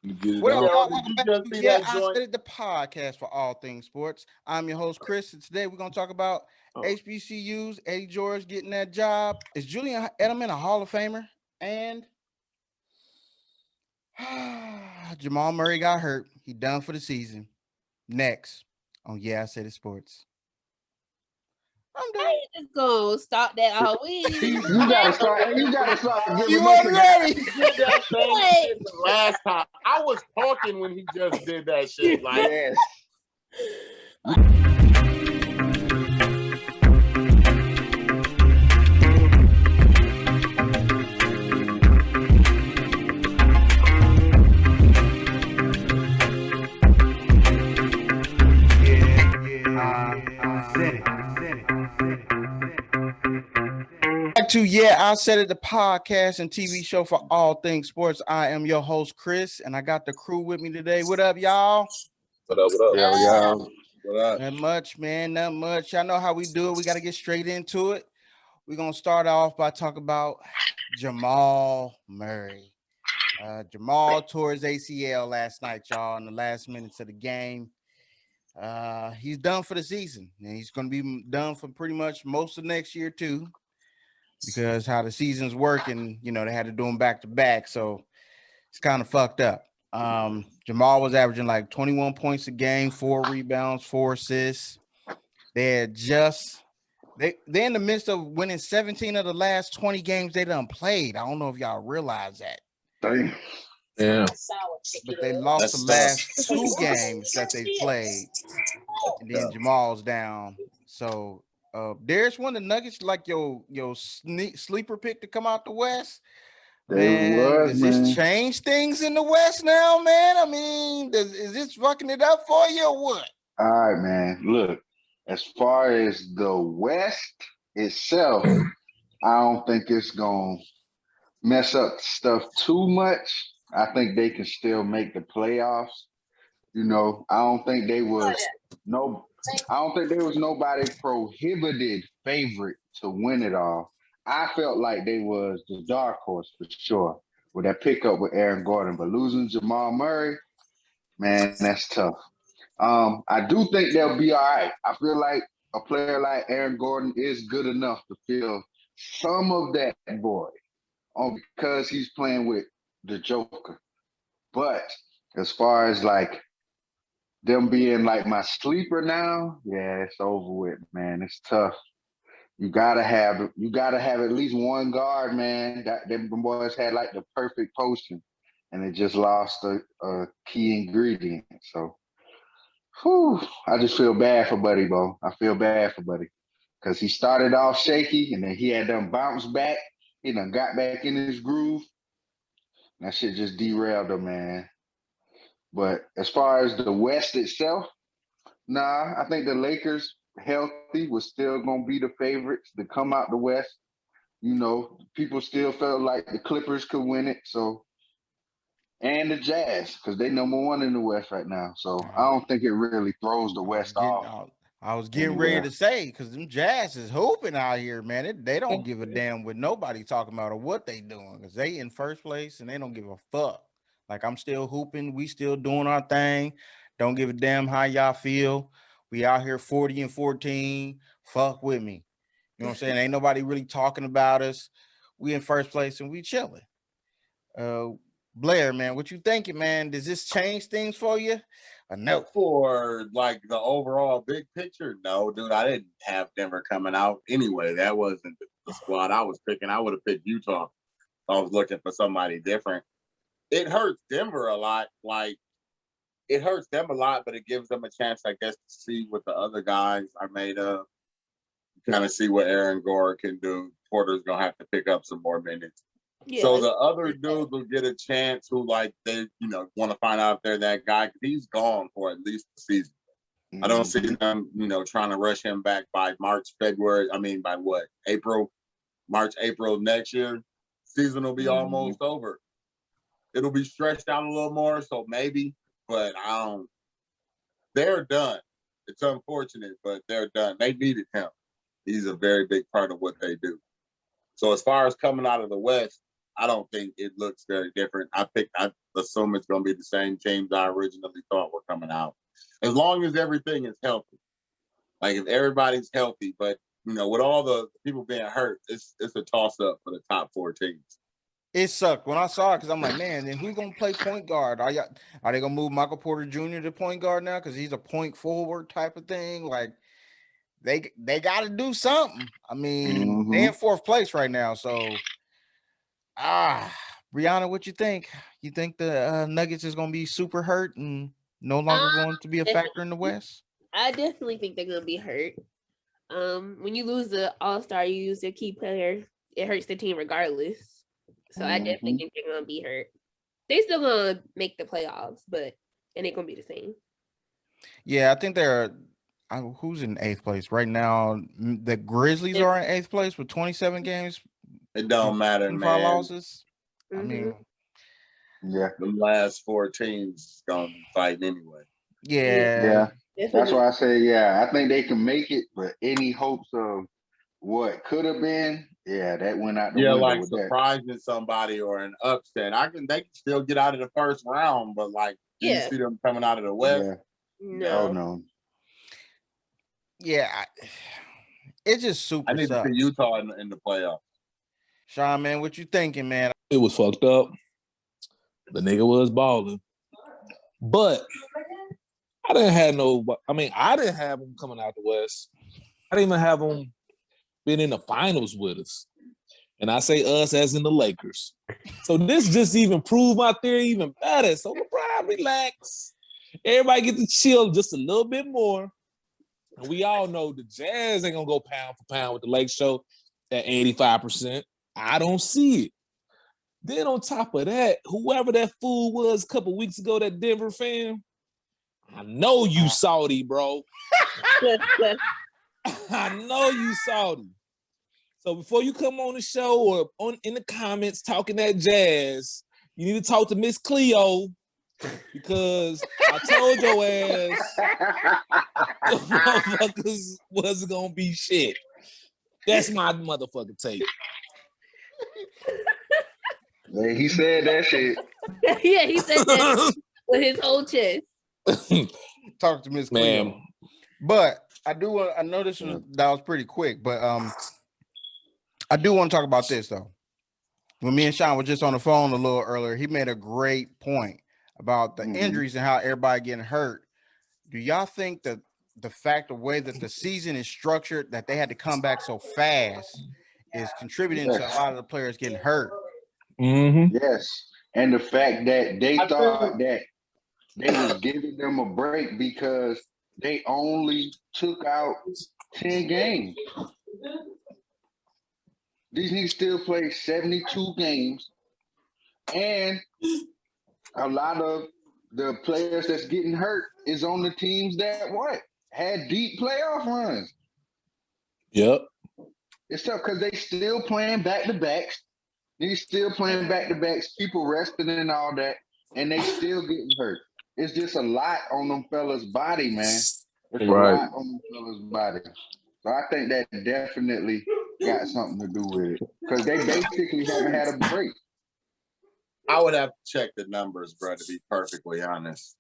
You get it What up, on. y'all? Did Welcome you back just to see Yeah, that I joint? Said It, the podcast for all things sports. I'm your host, Chris, and today we're going to talk about HBCUs, Eddie George getting that job. Is Julian Edelman a Hall of Famer? And Jamal Murray got hurt. He done for the season. Next on Yeah, I Said It Sports. I'm How done. you just gonna stop that all? We ain't even You gotta start. You gotta start giving You us weren't a ready. He did that same Wait. shit the last time. I was talking when he just did that shit. Like, yes. Back to Yeah, I Said It, the podcast and TV show for all things sports. I am your host, Chris, and I got the crew with me today. What up, y'all? what up? What up? There we go. What up? Not much, man. Not much. Y'all know how we do it. We got to get straight into it. We're going to start off by talking about Jamal Murray. Jamal tore his ACL last night, y'all, in the last minutes of the game. He's done for the season, and he's going to be done for pretty much most of next year, too, because how the season's working, you know, they had to do them back to back. So it's kind of fucked up. Jamal was averaging like 21 points a game, 4 rebounds, 4 assists. They're in the midst of winning 17 of the last 20 games they done played. I don't know if y'all realize that. Damn. Yeah. But they lost That's the tough. last 2 games that they played. And then Jamal's down. So there's one of the Nuggets, like your sleeper pick to come out the West. Man, does this change things in the West now, man? I mean, is this fucking it up for you or what? All right, man. Look, as far as the West itself, I don't think it's gonna mess up stuff too much. I think they can still make the playoffs. You know, I don't think there was nobody prohibited favorite to win it all. I felt like they was the dark horse for sure with that pickup with Aaron Gordon, but losing Jamal Murray, man, that's tough. I do think they'll be all right. I feel like a player like Aaron Gordon is good enough to fill some of that void because he's playing with the Joker. But as far as like them being like my sleeper now, yeah, it's over with, man. It's tough. You gotta have at least one guard, man. Them boys had like the perfect potion, and they just lost a key ingredient. So, I just feel bad for Buddy, bro. I feel bad for Buddy because he started off shaky, and then he had them bounce back. He done got back in his groove. That shit just derailed him, man. But as far as the West itself, nah, I think the Lakers healthy was still gonna be the favorites to come out the West. You know, people still felt like the Clippers could win it. So, and the Jazz, because they number one in the West right now. So I don't think it really throws the West off. I was getting ready to say, because them Jazz is hooping out here, man. They don't give a damn what nobody talking about or what they doing, because they in first place and they don't give a fuck. Like, I'm still hooping. We still doing our thing. Don't give a damn how y'all feel. We out here 40-14. Fuck with me. You know what I'm saying? Ain't nobody really talking about us. We in first place and we chilling. Blair, man, what you thinking, man? Does this change things for you? Or no? For like the overall big picture, no, dude. I didn't have Denver coming out anyway. That wasn't the squad I was picking. I would have picked Utah. I was looking for somebody different. It hurts Denver a lot. Like, it hurts them a lot, but it gives them a chance, I guess, to see what the other guys are made of. Kind of see what Aaron Gore can do. Porter's gonna have to pick up some more minutes. Yeah, So the other dudes will get a chance who, like, they, want to find out if they're that guy. He's gone for at least the season. I don't see them, trying to rush him back by March, February. I mean, by what? March, April next year. Season will be almost over. It'll be stretched out a little more, so maybe, but they're done. It's unfortunate, but they're done. They needed him. He's a very big part of what they do. So as far as coming out of the West, I don't think it looks very different. I assume it's going to be the same teams I originally thought were coming out, as long as everything is healthy. Like if everybody's healthy, but with all the people being hurt, it's a toss up for the top 4 teams. It sucked when I saw it because I'm like, man, then who's gonna play point guard? Are they gonna move Michael Porter Jr. to point guard now because he's a point forward type of thing? Like they got to do something. I mean, they're in 4th place right now, so Brianna, what you think? You think the Nuggets is gonna be super hurt and no longer going to be a factor in the West? I definitely think they're gonna be hurt. When you lose the All-Star, you use your key player. It hurts the team regardless. So I definitely think they're gonna be hurt. They still gonna make the playoffs, but it ain't gonna be the same. Yeah, I think they're. Who's in 8th place right now? The Grizzlies are in 8th place with 27 games. It don't matter, man. 5 losses. Mm-hmm. I mean, yeah, the last 4 teams gonna be fighting anyway. Yeah. That's why I say, I think they can make it, but any hopes of what could have been, that went out the window. Like with surprising somebody or an upset. They can still get out of the first round, but you see them coming out of the West. No. Oh no. Yeah, it's just super. I need to see Utah in the playoffs. Sean, man, what you thinking, man? It was fucked up. The nigga was balling, but I didn't have him coming out the West. I didn't even have him been in the finals with us. And I say us as in the Lakers. So this just even proved my theory even better. So LeBron, relax. Everybody get to chill just a little bit more. And we all know the Jazz ain't gonna go pound for pound with the Lake Show at 85%. I don't see it. Then on top of that, whoever that fool was a couple weeks ago, that Denver fan, I know you Saudi, bro. I know you Saudi. So before you come on the show or in the comments talking that jazz, you need to talk to Miss Cleo because I told your ass the motherfuckers wasn't gonna be shit. That's my motherfucking take. Man, he said that shit. Yeah, he said that with his whole chest. Talk to Miss Cleo. But I do want. I know that was pretty quick, but I do want to talk about this though. When me and Sean were just on the phone a little earlier, he made a great point about the injuries and how everybody getting hurt. Do y'all think that the way that the season is structured, that they had to come back so fast, is contributing to a lot of the players getting hurt? Yes, and the fact that they thought that they was giving them a break because they only took out 10 games. These niggas still play 72 games, and a lot of the players that's getting hurt is on the teams that had deep playoff runs. Yep. It's tough because they still playing back-to-backs. They still playing back-to-backs, people resting and all that, and they still getting hurt. It's just a lot on them fellas' body, man. It's a lot on them fellas' body. So I think that definitely got something to do with it because they basically haven't had a break. I would have to check the numbers, bro, to be perfectly honest.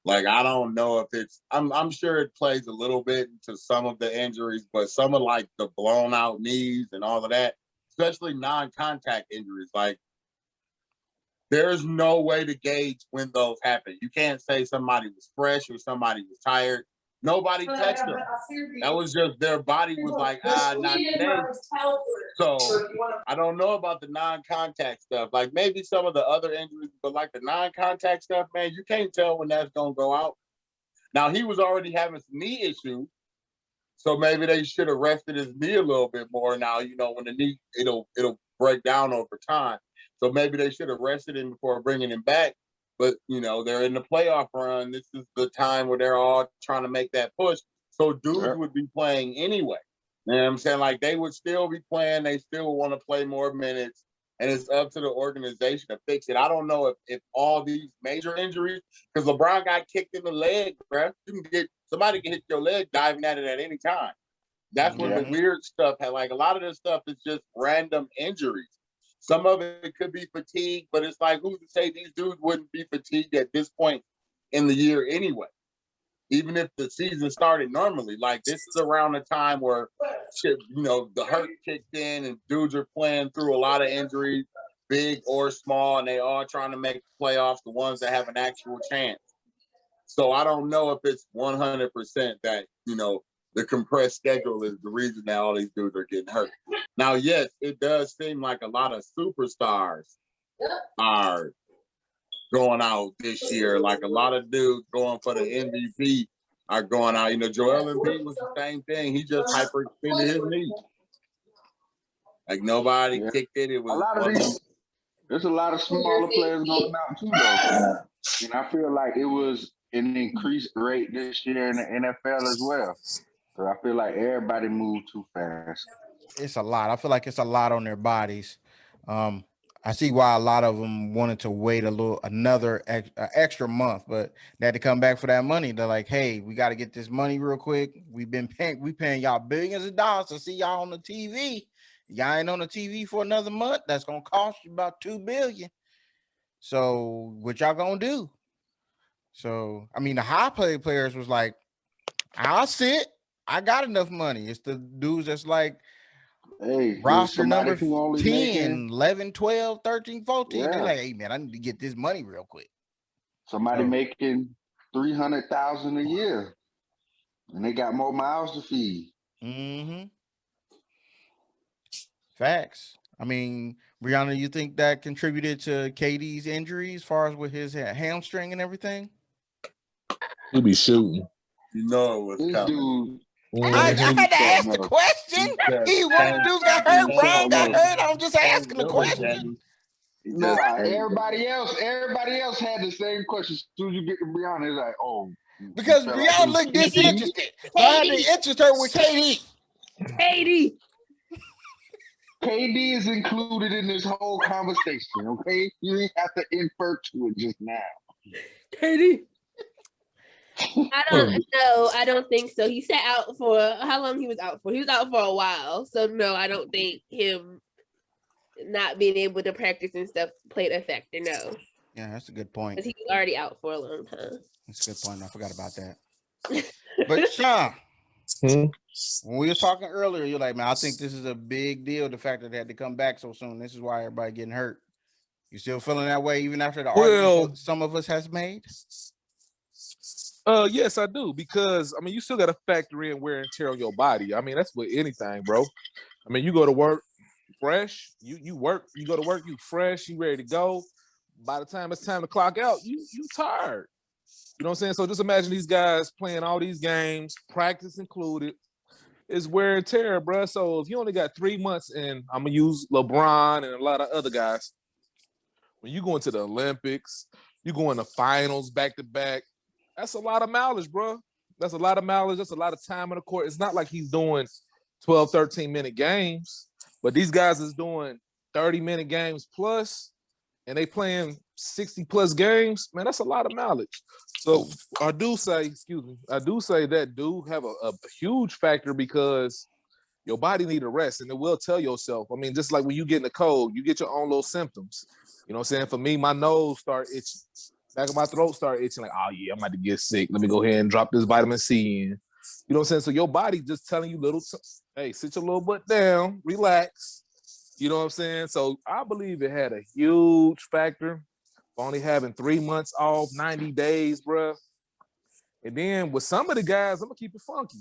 Like, I don't know if it's I'm sure it plays a little bit into some of the injuries, but some of like the blown out knees and all of that, especially non-contact injuries, like there's no way to gauge when those happen. You can't say somebody was fresh or somebody was tired. Nobody touched them. That was just their body was like, not today. So I don't know about the non-contact stuff. Like maybe some of the other injuries, but like the non-contact stuff, man, you can't tell when that's gonna go out. Now he was already having some knee issues, so maybe they should have rested his knee a little bit more. Now when the knee it'll break down over time, so maybe they should have rested him before bringing him back. But, they're in the playoff run. This is the time where they're all trying to make that push. So dudes would be playing anyway. You know what I'm saying? Like, they would still be playing. They still want to play more minutes. And it's up to the organization to fix it. I don't know if all these major injuries, because LeBron got kicked in the leg, bro. Somebody can hit your leg diving at it at any time. That's when the weird stuff had, like, a lot of this stuff is just random injuries. Some of it could be fatigue, but it's like, who's to say these dudes wouldn't be fatigued at this point in the year anyway? Even if the season started normally, like this is around the time where shit, the hurt kicked in and dudes are playing through a lot of injuries, big or small, and they all trying to make the playoffs, the ones that have an actual chance. So I don't know if it's 100% that, the compressed schedule is the reason that all these dudes are getting hurt. Now, yes, it does seem like a lot of superstars are going out this year. Like a lot of dudes going for the MVP are going out. Joel Embiid was the same thing. He just hyperextended his knee. Like nobody kicked it. It was a lot of these. There's a lot of smaller players going out too, though. And I feel like it was an increased rate this year in the NFL as well. So I feel like everybody moved too fast. It's a lot. I feel like it's a lot on their bodies. I see why a lot of them wanted to wait another extra month, but they had to come back for that money. They're like, hey, we got to get this money real quick. We paying y'all billions of dollars to see y'all on the TV. Y'all ain't on the TV for another month. That's gonna cost you about $2 billion. So what y'all gonna do? So I mean, the high players was like, I'll sit. I got enough money. It's the dudes that's like, hey, roster number who only 10, making, 11, 12, 13, 14. Yeah. They're like, hey, man, I need to get this money real quick. Somebody making $300,000 a year, and they got more mouths to feed. Mm-hmm. Facts. I mean, Brianna, you think that contributed to KD's injury as far as with his hamstring and everything? He be shooting. You know it was This coming. dude. I had to ask the question. One of the dudes got hurt. Brian got hurt. I'm just asking the question. No, everybody else had the same question. As soon as you get to Brianna, it's like, oh. Because Brianna looked disinterested. So I had to interest her with KD. KD is included in this whole conversation, okay? You didn't have to infer to it just now. KD. I don't think so. He sat out for how long he was out for? He was out for a while. So no, I don't think him not being able to practice and stuff played a factor. No. Yeah, that's a good point. Because he was already out for a long time. That's a good point. I forgot about that. But Sean, when we were talking earlier, you're like, man, I think this is a big deal. The fact that they had to come back so soon. This is why everybody getting hurt. You still feeling that way even after the argument some of us has made? Yes, I do, because I mean, you still got to factor in wear and tear on your body. I mean, that's with anything, bro. I mean, you go to work fresh, you work, you go to work, you fresh, you ready to go. By the time it's time to clock out, you tired. You know what I'm saying? So just imagine these guys playing all these games, practice included. It's wear and tear, bro. So if you only got 3 months, and I'm gonna use LeBron and a lot of other guys, when you go into the Olympics, you go in the finals back to back. That's a lot of mileage, bro. That's a lot of mileage. That's a lot of time on the court. It's not like he's doing 12, 13-minute games, but these guys is doing 30-minute games plus, and they playing 60-plus games. Man, that's a lot of mileage. So I do say that do have a huge factor, because your body need a rest, and it will tell yourself. I mean, just like when you get in the cold, you get your own little symptoms. You know what I'm saying? For me, my nose start itching. Back of my throat start itching, like, oh yeah, I'm about to get sick. Let me go ahead and drop this vitamin C in. You know what I'm saying? So your body just telling you hey, sit your little butt down, relax. You know what I'm saying? So I believe it had a huge factor for only having 3 months off, 90 days, bro. And then with some of the guys, I'm gonna keep it funky.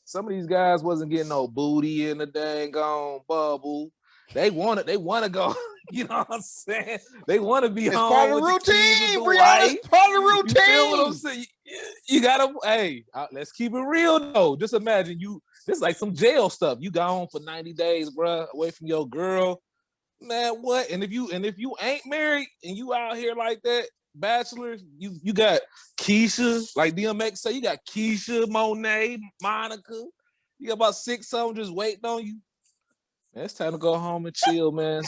Some of these guys wasn't getting no booty in the dang on bubble. They want to go. You know what I'm saying? They want to be home. Part of the routine, Brianna. It's part of the routine. You feel what I'm saying? You gotta, let's keep it real though. Just imagine this is like some jail stuff. You got home for 90 days, bro, away from your girl. Man, what? And if you ain't married and you out here like that, bachelors, you got Keisha, like DMX say, you got Keisha, Monet, Monica. You got about 6 of them just waiting on you. Man, it's time to go home and chill, man.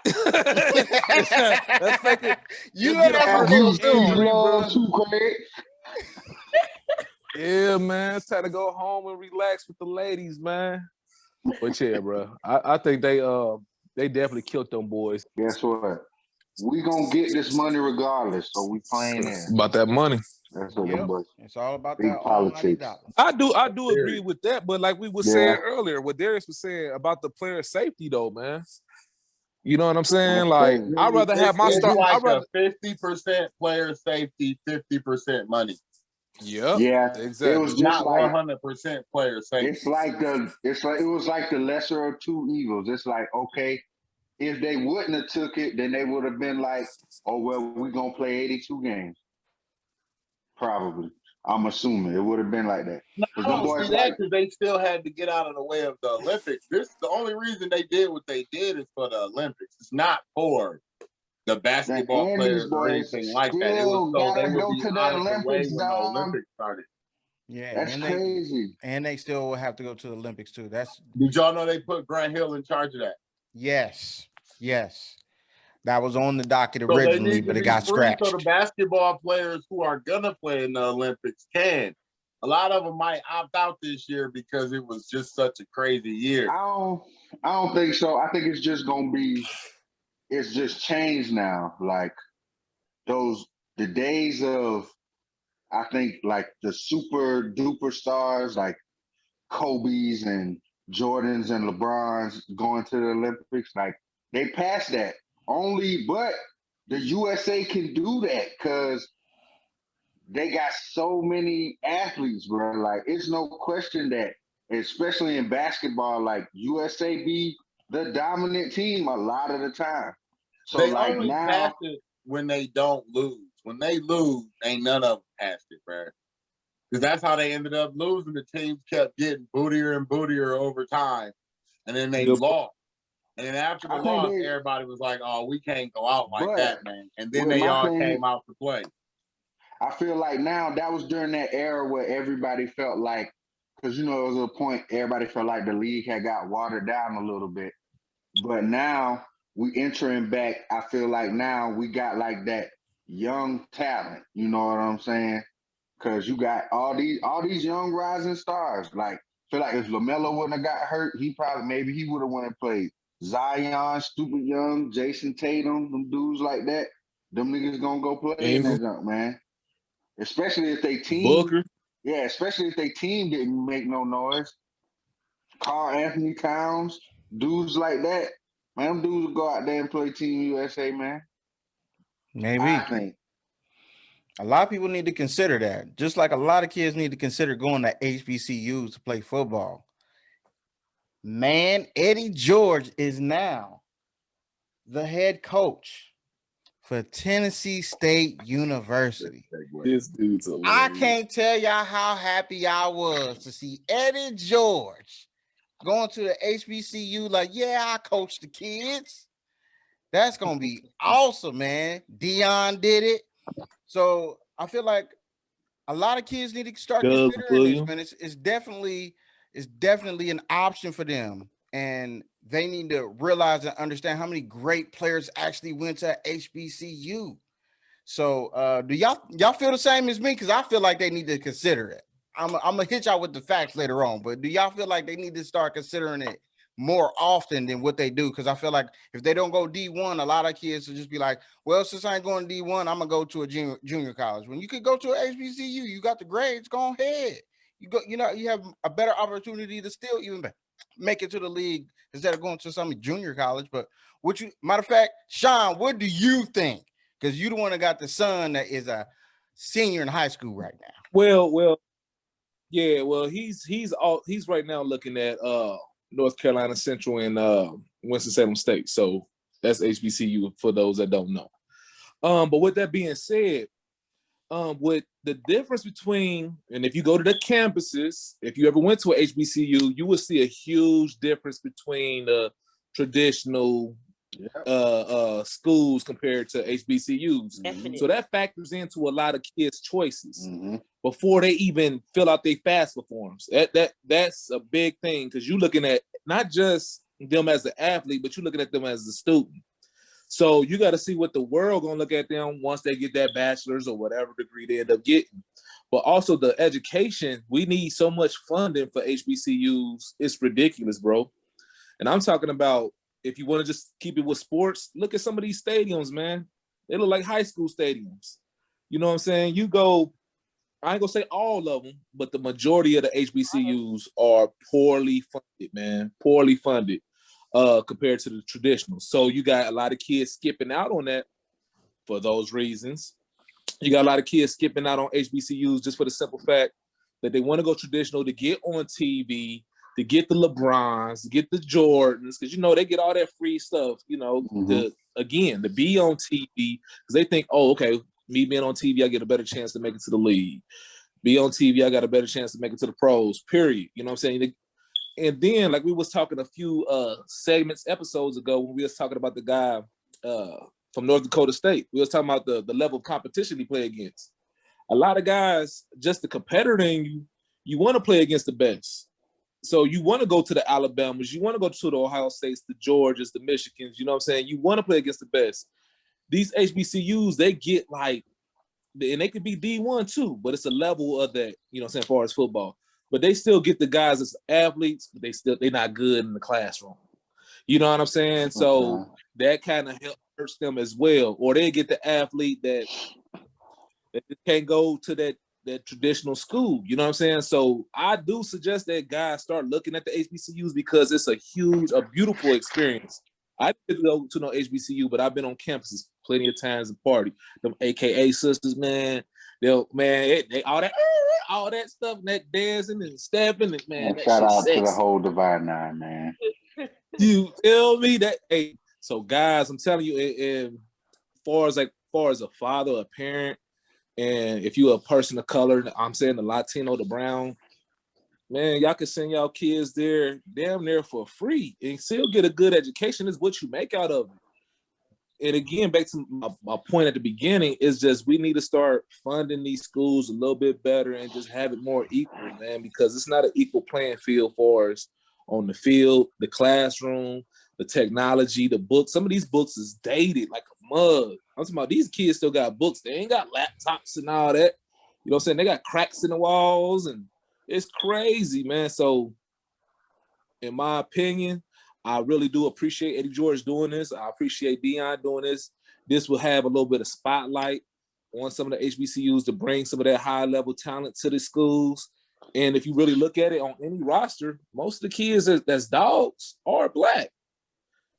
Let's make it. You know that's too, Craig. Yeah, man, it's time to go home and relax with the ladies, man. But yeah, bro, I think they They definitely killed them boys. Guess what? We gonna get this money regardless, so we playing in. About that money. That's what Yep. them boys. It's all about Big that almighty politics. dollar. I do agree with that, but like we were saying earlier, what Darius was saying about the player safety, though, man. You know what I'm saying? That's like, crazy. I'd rather have my It's start. like I'd rather, a 50% player safety, 50% money. yep, Yeah, exactly. it was just Not like 100% player safety. it was like the lesser of two evils. It's like, okay, if they wouldn't have took it, then they would have been like, oh well, we're gonna play 82 games. Probably. I'm assuming it would have been like that. No, I Because them don't boys see that like because they still had to get out of the way of the Olympics. The only reason they did what they did is for the Olympics. It's not for the basketball and players these or boys anything like that. It was still so they gotta would go be to the out of the way Olympics, when the dog. Olympics started. Yeah, That's crazy. and they still will have to go to the Olympics too. Did y'all know they put Grant Hill in charge of that? Yes. That was on the docket So they originally, need to but it be got free scratched. so the basketball players who are gonna play in the Olympics can. A lot of them might opt out this year because it was just such a crazy year. I don't think so. I think it's just gonna be it's just changed now. Like the days of I think like the super duper stars like Kobe's and Jordans and LeBron's going to the Olympics, like they passed that. But the USA can do that because they got so many athletes, bro. Like it's no question that, especially in basketball, like USA be the dominant team a lot of the time. So They like only now, pass it when they don't lose. When they lose, ain't none of them passed it, bro. Because that's how they ended up losing. The teams kept getting bootier and bootier over time, and then they lost. And then after the loss, everybody was like, "Oh, we can't go out like that, man." And then they all came out to play. I feel like now that was during that era where everybody felt like, because it was a point everybody felt like the league had got watered down a little bit. But now we entering back. I feel like now we got like that young talent. You know what I'm saying? Because you got all these young rising stars. Like, I feel like if LaMelo wouldn't have got hurt, maybe he would have went and played. Zion, stupid young, Jason Tatum, them dudes like that. Them niggas gonna go play in that junk, man. Especially if they team. Booker. Yeah, especially if they team didn't make no noise. Karl Anthony Towns, dudes like that. Man, them dudes will go out there and play Team USA, man. Maybe. I think. A lot of people need to consider that. Just like a lot of kids need to consider going to HBCUs to play football. Man, Eddie George is now the head coach for Tennessee State University. This dude's hilarious. I can't tell y'all how happy I was to see Eddie George going to the HBCU. Like, yeah, I coach the kids. That's gonna be awesome, man. Dion did it. So I feel like a lot of kids need to start considering this, man. It's definitely an option for them, and they need to realize and understand how many great players actually went to HBCU. So do y'all feel the same as me? Because I feel like they need to consider it. I'm gonna hit y'all with the facts later on, but do y'all feel like they need to start considering it more often than what they do? Because I feel like if they don't go D1, a lot of kids will just be like, well, since I ain't going D1, I'm gonna go to a junior college. When you could go to an HBCU, you got the grades, go ahead. You have a better opportunity to still even make it to the league instead of going to some junior college. But matter of fact, Sean, what do you think? Because you the one that got the son that is a senior in high school right now. Well, he's right now looking at North Carolina Central and Winston-Salem State. So that's HBCU for those that don't know. But with that being said, with the difference between, and if you go to the campuses, if you ever went to a HBCU, you will see a huge difference between the traditional schools compared to HBCUs. Definitely. So that factors into a lot of kids' choices before they even fill out their FAFSA forms. That's a big thing because you're looking at not just them as an athlete, but you're looking at them as a student. So you got to see what the world gonna look at them once they get that bachelor's or whatever degree they end up getting. But also the education, we need so much funding for HBCUs. It's ridiculous, bro. And I'm talking about if you want to just keep it with sports, look at some of these stadiums, man. They look like high school stadiums. You know what I'm saying? You go, I ain't gonna say all of them, but the majority of the HBCUs are poorly funded, man. Poorly funded compared to the traditional. So you got a lot of kids skipping out on that for those reasons. You got a lot of kids skipping out on HBCUs just for the simple fact that they want to go traditional to get on TV, to get the LeBrons, to get the Jordans, because you know they get all that free stuff, you know, to be on TV, because they think, oh, okay, me being on TV, I get a better chance to make it to the league. Be on TV, I got a better chance to make it to the pros, period. You know what I'm saying? And then, like we was talking a few episodes ago when we was talking about the guy from North Dakota State. We was talking about the level of competition he played against. A lot of guys, just the competitor in you want to play against the best. So you want to go to the Alabamas, you want to go to the Ohio States, the Georgias, the Michigans, you know what I'm saying? You want to play against the best. These HBCUs, they get like, and they could be D1 too, but it's a level of that, you know what I'm saying, as far as football. But they still get the guys as athletes, but they're not good in the classroom. You know what I'm saying? So that kind of hurts them as well. Or they get the athlete that can't go to that traditional school. You know what I'm saying? So I do suggest that guys start looking at the HBCUs because it's a beautiful experience. I didn't go to no HBCU, but I've been on campuses plenty of times and party. Them AKA sisters, man. They all that stuff, and that dancing and stepping, and man. And shout out to the whole Divine Nine, man. You tell me that? Hey, so guys, I'm telling you, as far as a father, a parent, and if you're a person of color, I'm saying the Latino, the brown, man, y'all can send y'all kids there damn near for free and still get a good education. Is what you make out of it. And again, back to my point at the beginning, is just we need to start funding these schools a little bit better and just have it more equal, man, because it's not an equal playing field for us on the field, the classroom, the technology, the books. Some of these books is dated like a mug. I'm talking about these kids still got books. They ain't got laptops and all that. You know what I'm saying? They got cracks in the walls and it's crazy, man. So in my opinion, I really do appreciate Eddie George doing this. I appreciate Deion doing this. This will have a little bit of spotlight on some of the HBCUs to bring some of that high-level talent to the schools. And if you really look at it on any roster, most of the kids that's dogs are Black.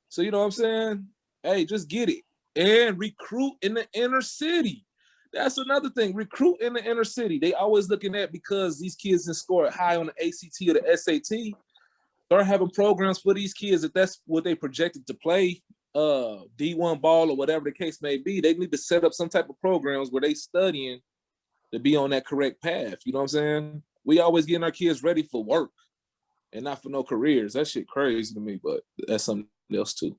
So you know what I'm saying? Hey, just get it. And recruit in the inner city. That's another thing. Recruit in the inner city. They always looking at because these kids can score high on the ACT or the SAT. Start having programs for these kids if that's what they projected to play, D1 ball or whatever the case may be. They need to set up some type of programs where they studying to be on that correct path. You know what I'm saying? We always getting our kids ready for work and not for no careers. That shit crazy to me, but that's something else too.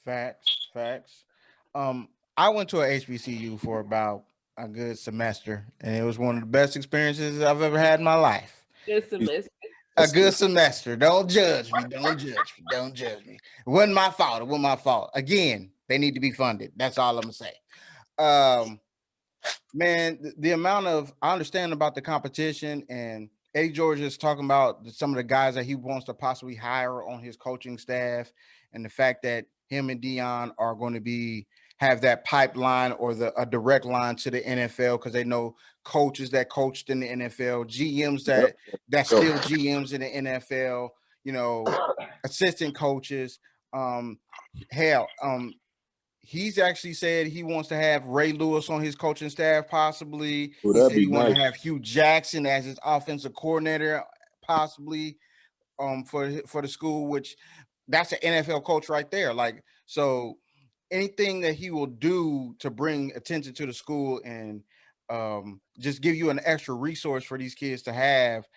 Facts. I went to a HBCU for about a good semester, and it was one of the best experiences I've ever had in my life. Good semester. A good semester. Don't judge me. Don't judge me. It wasn't my fault. Again, they need to be funded. That's all I'm gonna say. Man, the amount of I understand about the competition, and Eddie George is talking about some of the guys that he wants to possibly hire on his coaching staff, and the fact that him and Deion are going to have that pipeline or a direct line to the NFL because they know coaches that coached in the NFL, GMs that's still GMs in the NFL, you know, assistant coaches. He's actually said he wants to have Ray Lewis on his coaching staff, possibly. He said he wants to have Hugh Jackson as his offensive coordinator, possibly, for the school, which that's an NFL coach right there. Like, so anything that he will do to bring attention to the school and just give you an extra resource for these kids to have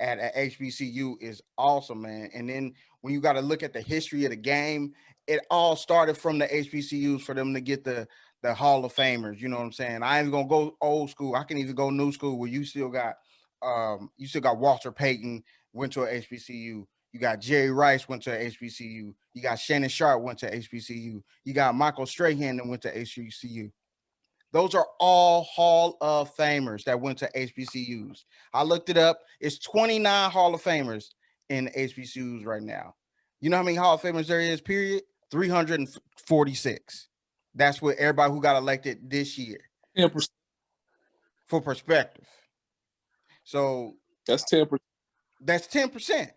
at HBCU is awesome, man. And then when you got to look at the history of the game, it all started from the HBCUs for them to get the Hall of Famers. You know what I'm saying? I ain't gonna go old school. I can even go new school where you still got Walter Payton went to a HBCU. You got Jerry Rice went to a HBCU. You got Shannon Sharp went to HBCU. You got Michael Strahan that went to HBCU. Those are all Hall of Famers that went to HBCUs. I looked it up. It's 29 Hall of Famers in HBCUs right now. You know how many Hall of Famers there is, period? 346. That's what everybody who got elected this year. 10%. For perspective. So That's 10%. That's 10%.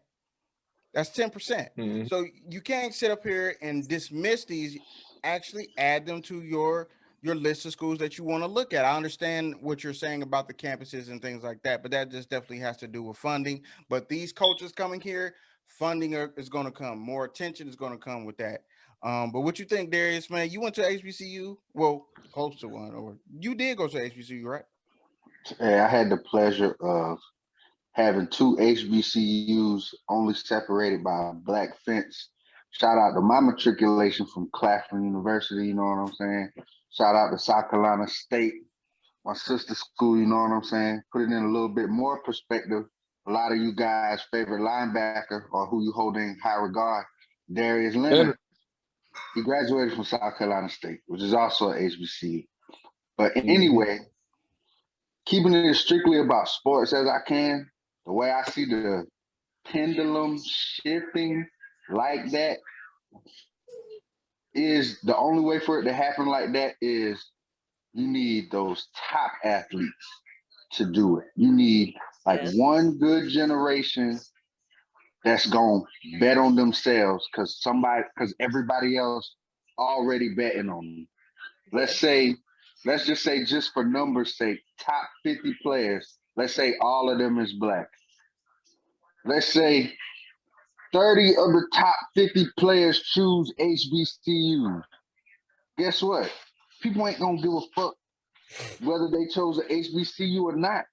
That's 10%. Mm-hmm. So you can't sit up here and dismiss these. Actually add them to your list of schools that you want to look at. I understand what you're saying about the campuses and things like that, but that just definitely has to do with funding. But these coaches coming here, funding is going to come. More attention is going to come with that. But what you think, Darius, man? You went to HBCU? Well, close to one, or you did go to HBCU, right? Hey, I had the pleasure of having two HBCUs only separated by a black fence. Shout out to my matriculation from Claflin University, you know what I'm saying? Shout out to South Carolina State, my sister school, you know what I'm saying? Put it in a little bit more perspective. A lot of you guys' favorite linebacker or who you hold in high regard, Darius Leonard. He graduated from South Carolina State, which is also a HBCU. But anyway, keeping it as strictly about sports as I can, the way I see the pendulum shifting like that is the only way for it to happen like that is you need those top athletes to do it. You need like one good generation that's going to bet on themselves because everybody else already betting on them. Let's just say just for numbers' sake, top 50 players, let's say all of them is black. Let's say 30 of the top 50 players choose HBCUs. Guess what? People ain't gonna give a fuck whether they chose an HBCU or not.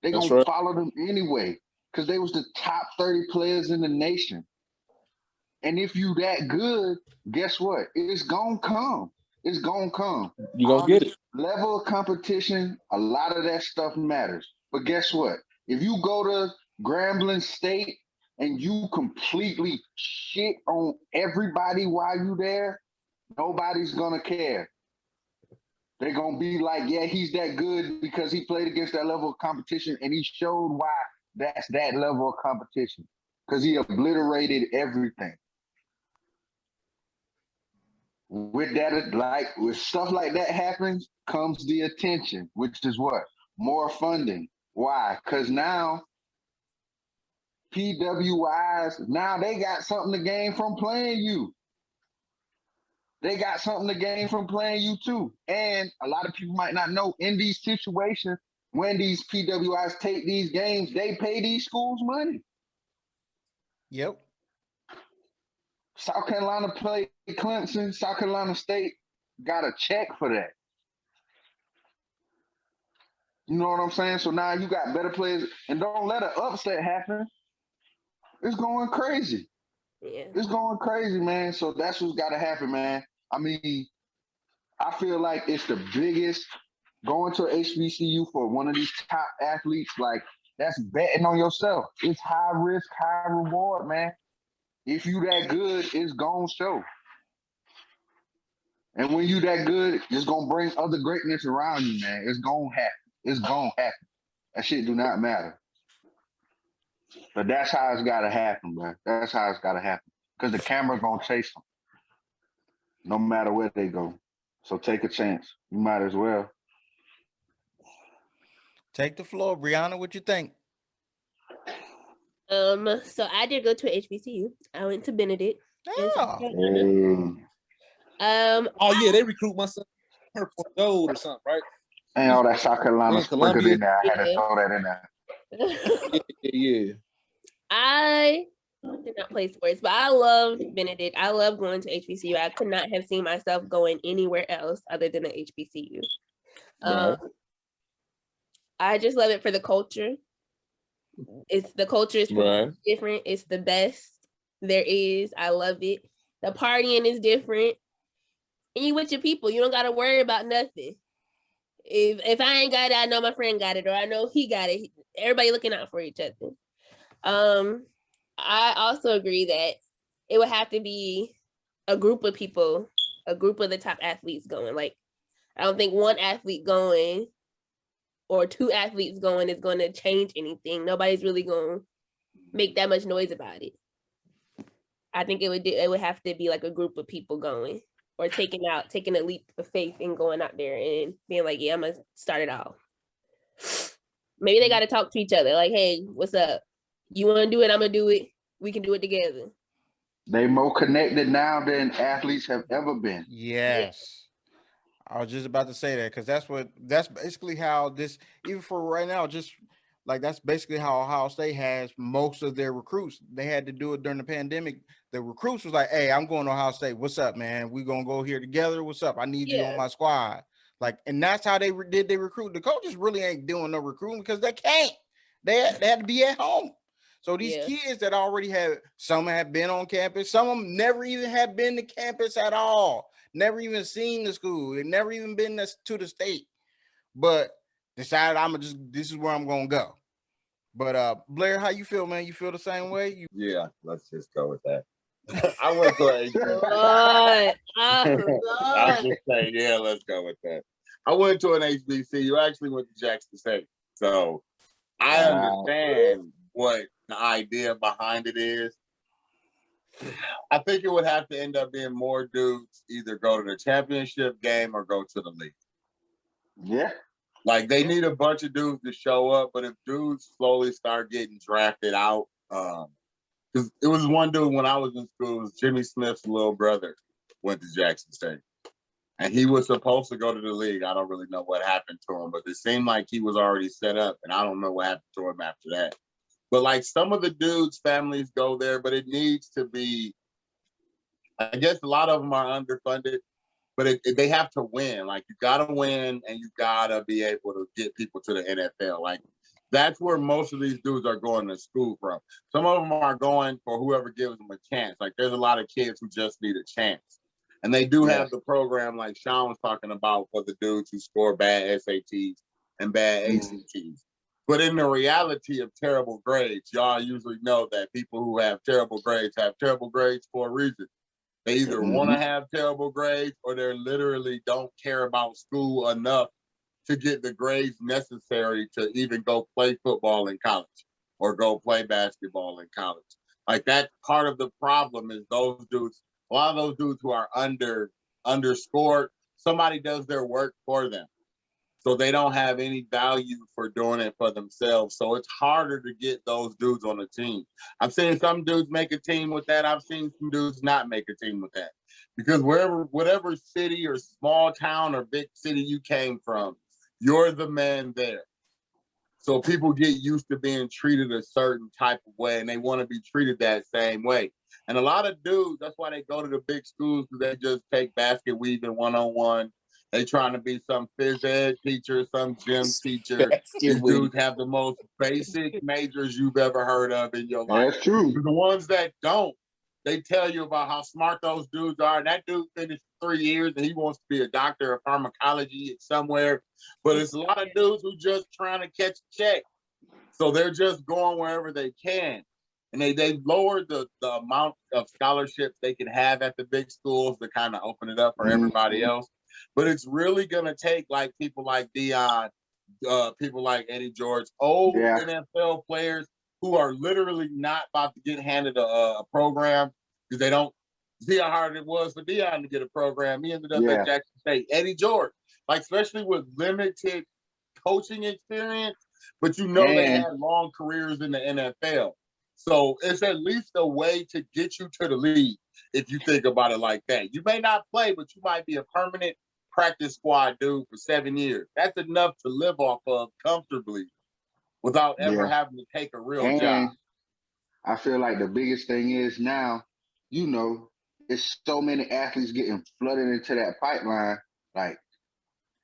They gonna follow them anyway because they was the top 30 players in the nation. And if you that good, guess what? It's gonna come. It's gonna come. You gonna get it. Level of competition, a lot of that stuff matters. But guess what? If you go to Grambling State and you completely shit on everybody while you there, nobody's gonna care. They're gonna be like, yeah, he's that good because he played against that level of competition and he showed why that's that level of competition. Because he obliterated everything. With that, like with stuff like that happens, comes the attention, which is what? More funding. Why? Because now PWIs, now they got something to gain from playing you. They got something to gain from playing you too. And a lot of people might not know in these situations, when these PWIs take these games, they pay these schools money. Yep. South Carolina played Clemson, South Carolina State got a check for that. You know what I'm saying? So now you got better players, and don't let an upset happen. It's going crazy. Yeah. It's going crazy, man. So that's what's got to happen, man. I mean, I feel like it's the biggest going to HBCU for one of these top athletes. Like, that's betting on yourself. It's high risk, high reward, man. If you that good, it's gonna show. And when you that good, it's gonna bring other greatness around you, man. It's gonna happen. It's gonna happen. That shit do not matter. But that's how it's gotta happen, man. That's how it's gotta happen. Because the camera's gonna chase them. No matter where they go. So take a chance. You might as well. Take the floor, Brianna. What you think? So I did go to a HBCU. I went to Benedict. Oh, Oh yeah, they recruit my son purple and gold or something, right? And all that South Carolina sprinkled in there. I had to throw that in there. Yeah. I did not play sports, but I loved Benedict. I love going to HBCU. I could not have seen myself going anywhere else other than the HBCU. Right. I just love it for the culture. The culture is different. It's the best there is. I love it. The partying is different. And you with your people. You don't gotta worry about nothing. If I ain't got it, I know my friend got it, or I know he got it. Everybody looking out for each other. I also agree that it would have to be a group of people, a group of the top athletes going. Like, I don't think one athlete going or two athletes going is going to change anything. Nobody's really going to make that much noise about it. I think it would have to be like a group of people going or taking a leap of faith and going out there and being like, yeah, I'm gonna start it off. Maybe they got to talk to each other. Like, hey, what's up? You want to do it? I'm gonna do it. We can do it together. They more connected now than athletes have ever been. Yes. I was just about to say that because that's basically how this, even for right now, just like that's basically how Ohio State has most of their recruits. They had to do it during the pandemic. The recruits was like, hey, I'm going to Ohio State. What's up, man? We're going to go here together. What's up? I need you on my squad. Like, and that's how they did their recruit. The coaches really ain't doing no recruiting because they can't. They had to be at home. So these kids that already have, some have been on campus, some of them never even have been to campus at all. Never even seen the school. They never even been to the state, but decided this is where I'm gonna go. But Blair, how you feel, man? You feel the same way? Yeah, let's just go with that. I went to an HBCU. I just say, yeah, let's go with that. I went to an HBCU. I actually went to Jackson State, so I understand what the idea behind it is. I think it would have to end up being more dudes either go to the championship game or go to the league. Yeah. Like they need a bunch of dudes to show up, but if dudes slowly start getting drafted out, because it was one dude when I was in school, it was Jimmy Smith's little brother went to Jackson State. And he was supposed to go to the league. I don't really know what happened to him, but it seemed like he was already set up, and I don't know what happened to him after that. But like some of the dudes' families go there, but it needs to be, I guess a lot of them are underfunded, but they have to win. Like you got to win and you got to be able to get people to the NFL. Like that's where most of these dudes are going to school from. Some of them are going for whoever gives them a chance. Like there's a lot of kids who just need a chance. And they do have the program like Sean was talking about for the dudes who score bad SATs and bad ACTs. But in the reality of terrible grades, y'all usually know that people who have terrible grades for a reason. They either want to have terrible grades or they literally don't care about school enough to get the grades necessary to even go play football in college or go play basketball in college. Like that's part of the problem is those dudes, a lot of those dudes who are underscored, somebody does their work for them. So they don't have any value for doing it for themselves. So it's harder to get those dudes on the team. I've seen some dudes make a team with that. I've seen some dudes not make a team with that. Because whatever city or small town or big city you came from, you're the man there. So people get used to being treated a certain type of way and they want to be treated that same way. And a lot of dudes, that's why they go to the big schools because they just take basket weaving one-on-one. They trying to be some phys ed teacher, some gym teacher. These dudes have the most basic majors you've ever heard of in your life. That's true. The ones that don't, they tell you about how smart those dudes are. And that dude finished 3 years and he wants to be a doctor of pharmacology somewhere. But it's a lot of dudes who just trying to catch a check. So they're just going wherever they can. And they lowered the amount of scholarships they can have at the big schools to kind of open it up for everybody else. But it's really going to take like people like Deion, people like Eddie George, old NFL players who are literally not about to get handed a program because they don't see how hard it was for Deion to get a program. He ended up at Jackson State. Eddie George, like especially with limited coaching experience, but they had long careers in the NFL. So it's at least a way to get you to the league if you think about it like that. You may not play, but you might be a permanent practice squad dude for 7 years. That's enough to live off of comfortably without ever having to take a real job. I feel like the biggest thing is now, it's so many athletes getting flooded into that pipeline. Like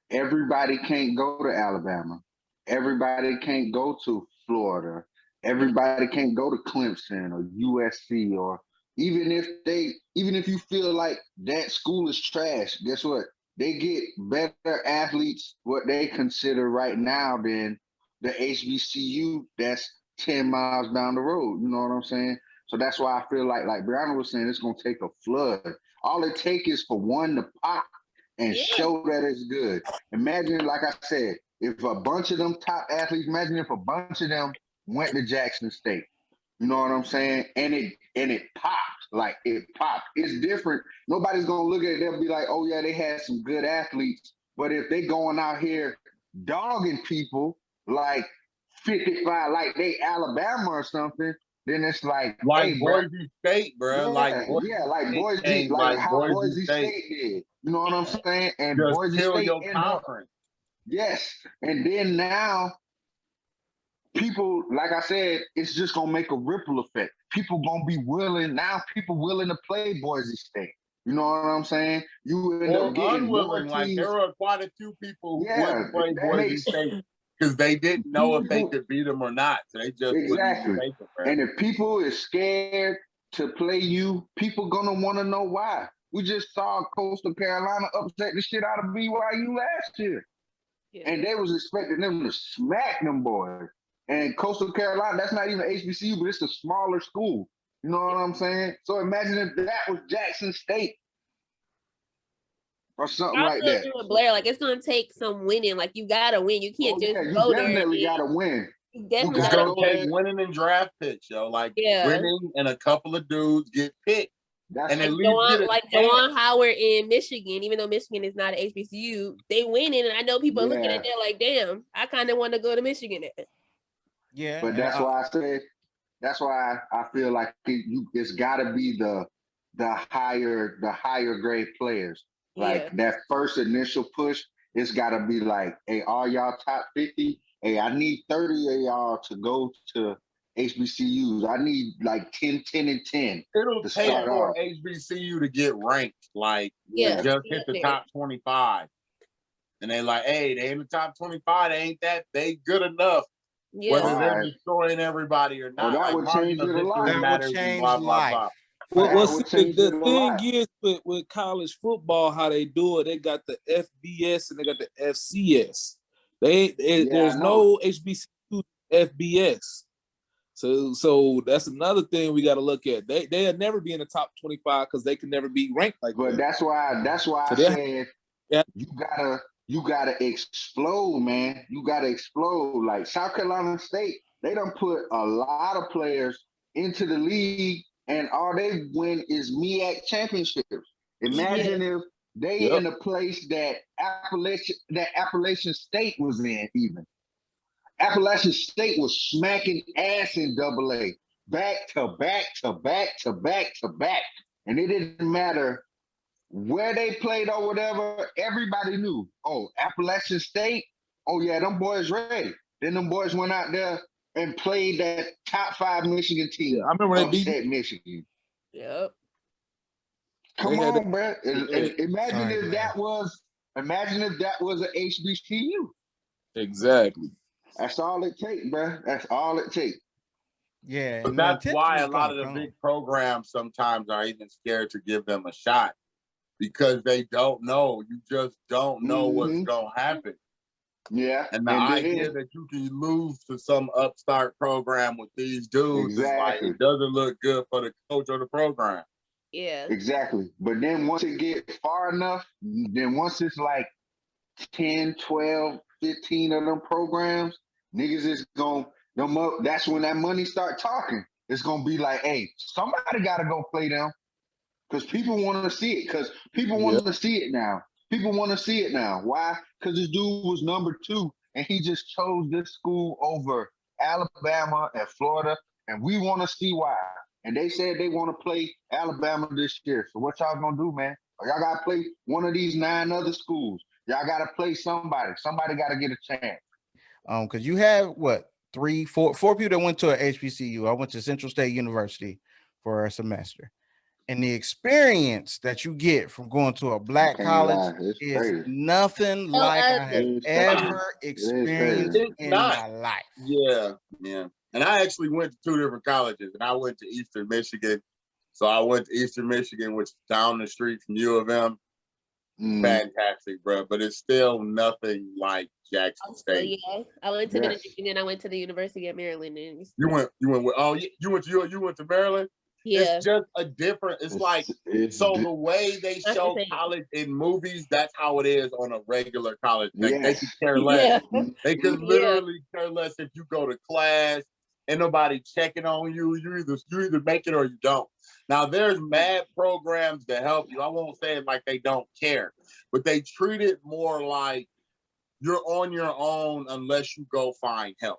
everybody can't go to Alabama. Everybody can't go to Florida. Everybody can't go to Clemson or USC or even if you feel like that school is trash, guess what? They get better athletes, what they consider right now than the HBCU that's 10 miles down the road. You know what I'm saying? So that's why I feel like Brianna was saying, it's going to take a flood. All it takes is for one to pop and show that it's good. Imagine, like I said, if a bunch of them top athletes, imagine if a bunch of them went to Jackson State. You know what I'm saying? And it popped. Like it popped. It's different. Nobody's gonna look at it, they'll be like, oh yeah, they had some good athletes. But if they going out here dogging people like 55, like they Alabama or something, then it's like hey, bro. Boise State, bro. Like Boise, like how Boise State did. You know what I'm saying? And just Boise kill State your ended up. conference. Yes. And then now people, like I said, it's just gonna make a ripple effect. People gonna be willing now. People willing to play Boise State. You know what I'm saying? You end up getting unwilling. more teams. Like there were quite a few people who wouldn't play that Boise makes State because they didn't know if they could beat them or not. So they just exactly. wouldn't take it, bro. And if people is scared to play you, people gonna want to know why. We just saw Coastal Carolina upset the shit out of BYU last year, and they was expecting them to smack them boys. And Coastal Carolina, that's not even HBCU, but it's a smaller school. You know what I'm saying? So imagine if that was Jackson State or something like that. With Blair, like it's gonna take some winning. Like you gotta win. You can't just you go there. You definitely gotta win. You definitely It's gotta gonna take winning and draft picks, yo. Like winning and a couple of dudes get picked. That's and at least Juwan Howard in Michigan, even though Michigan is not an HBCU, they winning, and I know people are looking at that like, damn, I kind of want to go to Michigan. Yeah, but that's why I said, that's why I feel like it's got to be the higher grade players. Like that first initial push, it's got to be like, hey, all y'all top 50. Hey, I need 30 of y'all to go to HBCUs. I need like 10, 10, and 10. It'll take for HBCU to get ranked, like just hit the top 25. And they like, hey, they in the top 25. They ain't that they good enough. Yeah. Whether they're destroying everybody or not. That would change it a lot. That would change life. The thing is with college football, how they do it, they got the FBS and they got the FCS. There's no HBCU FBS. So that's another thing we got to look at. They'll never be in the top 25 because they can never be ranked like that. But that's why I said you gotta explode, man. You gotta explode. Like South Carolina State, they done put a lot of players into the league, and all they win is MEAC championships. Imagine if they in a place that Appalachian State was in, even. Appalachian State was smacking ass in AA, back to back to back to back to back. And it didn't matter where they played or whatever, everybody knew, oh, Appalachian State, oh yeah, them boys ready. Then them boys went out there and played that top 5 Michigan team. Yeah, I remember they beat Michigan. Yep. Come on, bro. Imagine if that was an HBCU. Exactly. That's all it takes, bro. That's all it takes. Yeah. But that's why a lot of the big programs sometimes are even scared to give them a shot. Because they don't know. You just don't know what's going to happen. Yeah. And the idea that you can lose to some upstart program with these dudes, like, it doesn't look good for the coach or the program. Yeah. Exactly. But then once it gets far enough, then once it's like 10, 12, 15 of them programs, niggas is going to, that's when that money start talking. It's going to be like, hey, somebody got to go play them. Because people want to see it. Because people want to see it now. People want to see it now. Why? Because this dude was number 2, and he just chose this school over Alabama and Florida, and we want to see why. And they said they want to play Alabama this year. So what y'all gonna do, man? Y'all gotta play one of these 9 other schools. Y'all gotta play somebody. Somebody gotta get a chance. Because you have what 4 people that went to a HBCU. I went to Central State University for a semester. And the experience that you get from going to a black college is nothing like I have ever experienced in my life. Yeah. And I actually went to 2 different colleges, and I went to Eastern Michigan. So I went to Eastern Michigan, which is down the street from U of M. Fantastic, bro. But it's still nothing like Jackson State. Yeah, I went to Michigan, and I went to the University of Maryland. And you went to Maryland? Yeah. It's just a different, the way they show college in movies, that's how it is on a regular college. Like, they could care less. They could literally care less if you go to class. Ain't nobody checking on you. You either make it or you don't. Now there's mad programs to help you. I won't say it like they don't care, but they treat it more like you're on your own unless you go find help.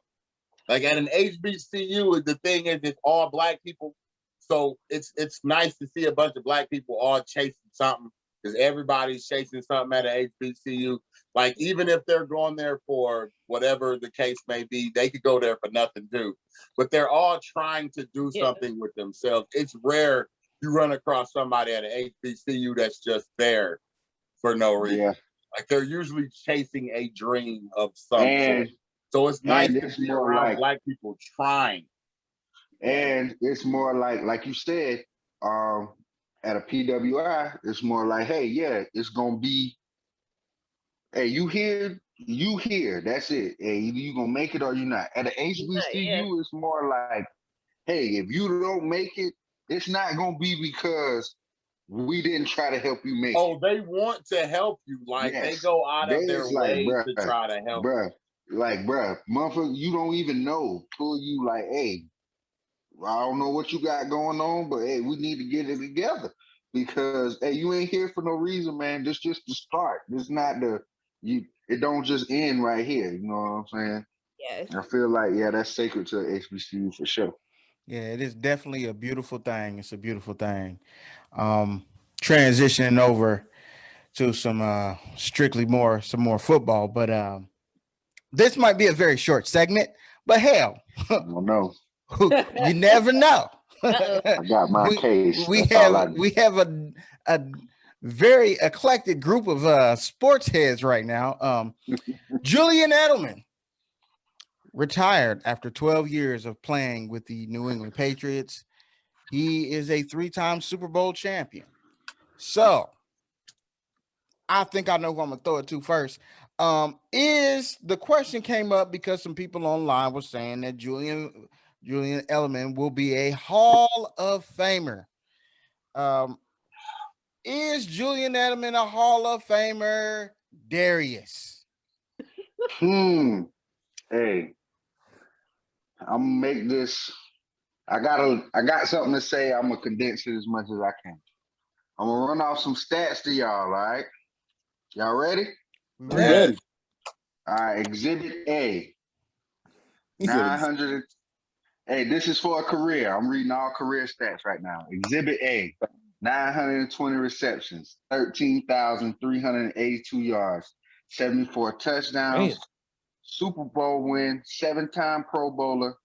Like at an HBCU, the thing is it's all Black people. So it's nice to see a bunch of Black people all chasing something, because everybody's chasing something at an HBCU. Like even if they're going there for whatever the case may be, they could go there for nothing too. But they're all trying to do something with themselves. It's rare you run across somebody at an HBCU that's just there for no reason. Yeah. Like they're usually chasing a dream of some sort. So it's nice to be around Black people trying. And it's more like you said, at a PWI, it's more like, hey, yeah, it's gonna be, hey, you here, that's it. Hey, either you gonna make it or you're not. At an HBCU, it's more like, hey, if you don't make it, it's not gonna be because we didn't try to help you make it. Oh, they want to help you. Like they go out of their way to try to help. Motherfucker, you don't even know. Pull you like, hey, I don't know what you got going on, but hey, we need to get it together, because hey, you ain't here for no reason, man. This just the start. This not it don't just end right here. You know what I'm saying? Yes. I feel like, yeah, that's sacred to HBCU for sure. Yeah, it is definitely a beautiful thing. It's a beautiful thing. Transitioning over to some strictly some more football, but this might be a very short segment, but hell, I don't know. You never know. I got my case. We have a very eclectic group of sports heads right now. Julian Edelman retired after 12 years of playing with the New England Patriots. He is a 3-time Super Bowl champion. So I think I know who I'm gonna throw it to first. Is the question came up because some people online were saying that Julian Edelman will be a Hall of Famer. Is Julian Edelman a Hall of Famer, Darius? Hey, I'm gonna make this. I got something to say. I'm gonna condense it as much as I can. I'm gonna run off some stats to y'all. All right, y'all ready? Ready. All right, Exhibit A. 900. Hey, this is for a career. I'm reading all career stats right now. Exhibit A. 920 receptions, 13,382 yards, 74 touchdowns. Man. Super Bowl win, 7-time Pro Bowler,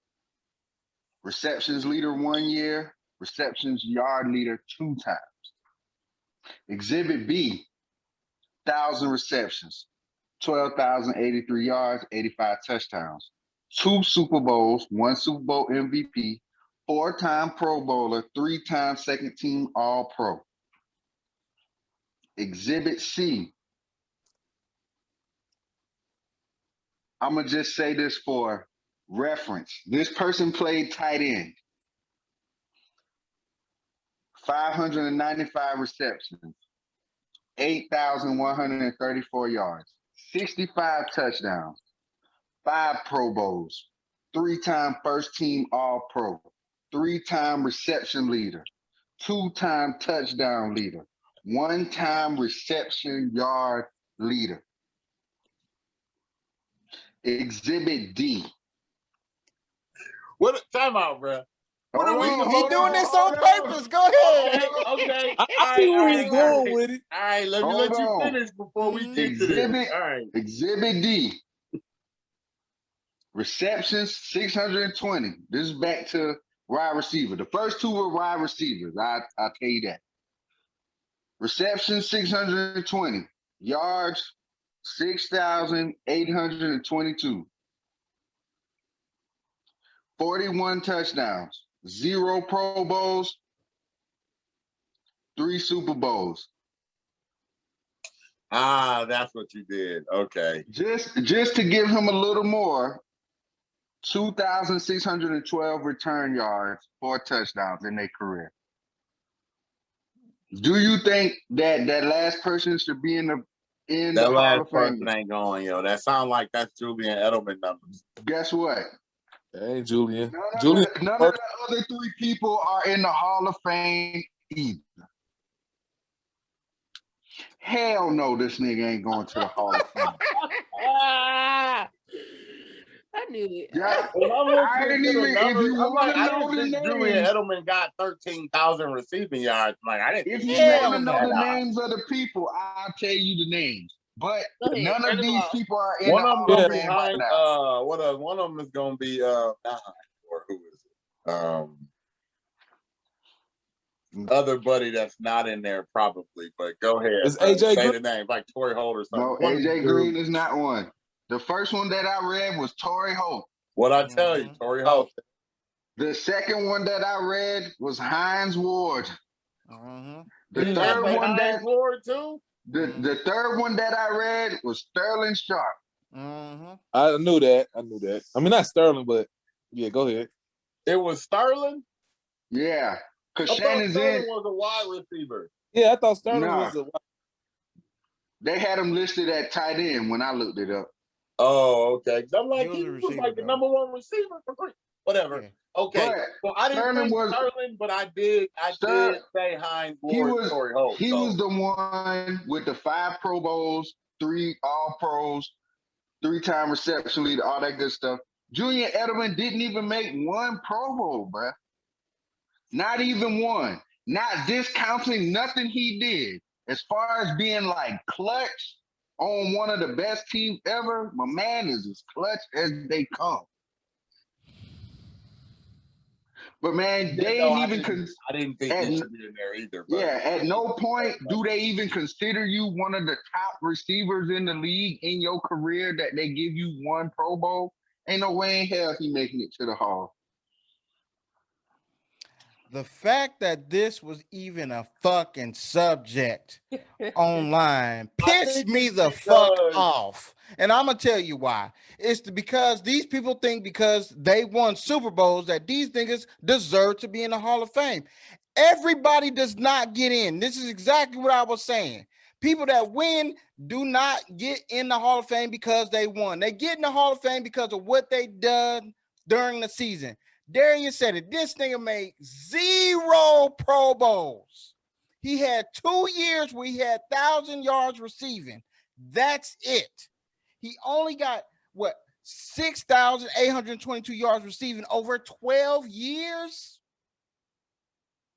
receptions leader 1 year, receptions yard leader 2 times. Exhibit B, 1,000 receptions, 12,083 yards, 85 touchdowns, 2 Super Bowls, 1 Super Bowl MVP, 4-time Pro Bowler, 3-time second team All-Pro. Exhibit C, I'm going to just say this for reference. This person played tight end. 595 receptions, 8,134 yards, 65 touchdowns, 5 Pro Bowls, 3-time first team All-Pro, 3-time reception leader, 2-time touchdown leader, 1-time reception yard leader. Exhibit D. What time out, bro? What are we He doing this on purpose. Go ahead. Okay. I see where he's going with it. All right, let me let you finish before we get to this. All right. Exhibit D. Receptions 620. This is back to wide receiver. The first 2 were wide receivers. I'll tell you that. Receptions 620. Yards 6,822. 41 touchdowns. 0 Pro Bowls. 3 Super Bowls. Ah, that's what you did. Okay. Just to give him a little more, 2,612 return yards, 4 touchdowns in their career. Do you think that last person should be in the that Hall of last person Fame? ain't going, yo. That sounds like that's Julian Edelman numbers. Guess what? Hey, Julian. None of the other three people are in the Hall of Fame either. Hell no, this nigga ain't going to the Hall of Fame. I knew it. Yeah, When I'm I listening didn't to the even. If numbers, you I'm want like, to I know didn't the think Julian names, Edelman got 13,000 receiving yards. I'm like, I didn't if think you he want Hell to know no. the names of the people, I'll tell you the names. But Go ahead, none run of them these off. people are in one the of them Hall gonna of be Fame right Hines. now. One of them is gonna be not Hines, or who is it? Other buddy that's not in there probably, but go ahead. It's AJ Say Green. the name, like Torrey Holt or something. No, One of AJ them Green dudes. is not one. The first one that I read was Torrey Holt. What I tell you, Torrey Holt. The second one that I read was Hines Ward. The Did I third say one Hines Ward too? the third one that I read was Sterling Sharp. I knew that. I mean, not Sterling, but yeah, go ahead. It was Sterling. Yeah, I because thought Shannon's Sterling in. was a wide receiver. Yeah, I thought Sterling Nah, was a. they had him listed at tight end when I looked it up. Oh, okay. 'Cause I'm like, He was he a was receiver, like the though. number one receiver for free. Whatever. Yeah. Okay. But So I didn't Sterling think was Sterling, but I did say Hines he Ward, was Torrey Holt. he So. was the one with the 5 Pro Bowls, 3 All Pros, 3-time reception leader, all that good stuff. Julian Edelman didn't even make one Pro Bowl, bruh. Not even one. Not discounting nothing he did. As far as being like clutch on one of the best teams ever, my man is as clutch as they come. But man, they ain't even I didn't think he should be in there either. But yeah, at no point do they even consider you one of the top receivers in the league in your career that they give you one Pro Bowl. Ain't no way in hell he making it to the Hall. The fact that this was even a fucking subject online pissed me the fuck off. And I'm gonna tell you why. It's because these people think because they won Super Bowls that these niggas deserve to be in the Hall of Fame. Everybody does not get in. This is exactly what I was saying. People that win do not get in the Hall of Fame because they won. They get in the Hall of Fame because of what they done during the season. Darius said it. This nigga made 0 Pro Bowls. He had 2 years where he had 1,000 yards receiving. That's it. He only got, 6,822 yards receiving over 12 years?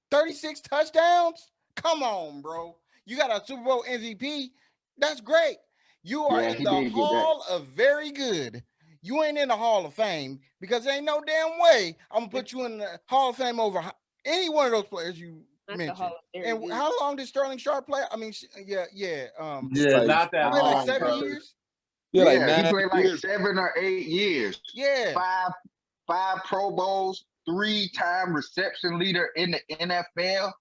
36 touchdowns? Come on, bro. You got a Super Bowl MVP. That's great. You are in the Hall of Very Good. You ain't in the Hall of Fame because there ain't no damn way I'm going to put you in the Hall of Fame over any one of those players you mentioned. And good. How long did Sterling Sharp play? I mean, yeah, like, not that long. Like 7 years? Yeah, like 9 he played years. Like 7 or 8 years. Yeah. Five Pro Bowls, 3-time reception leader in the NFL,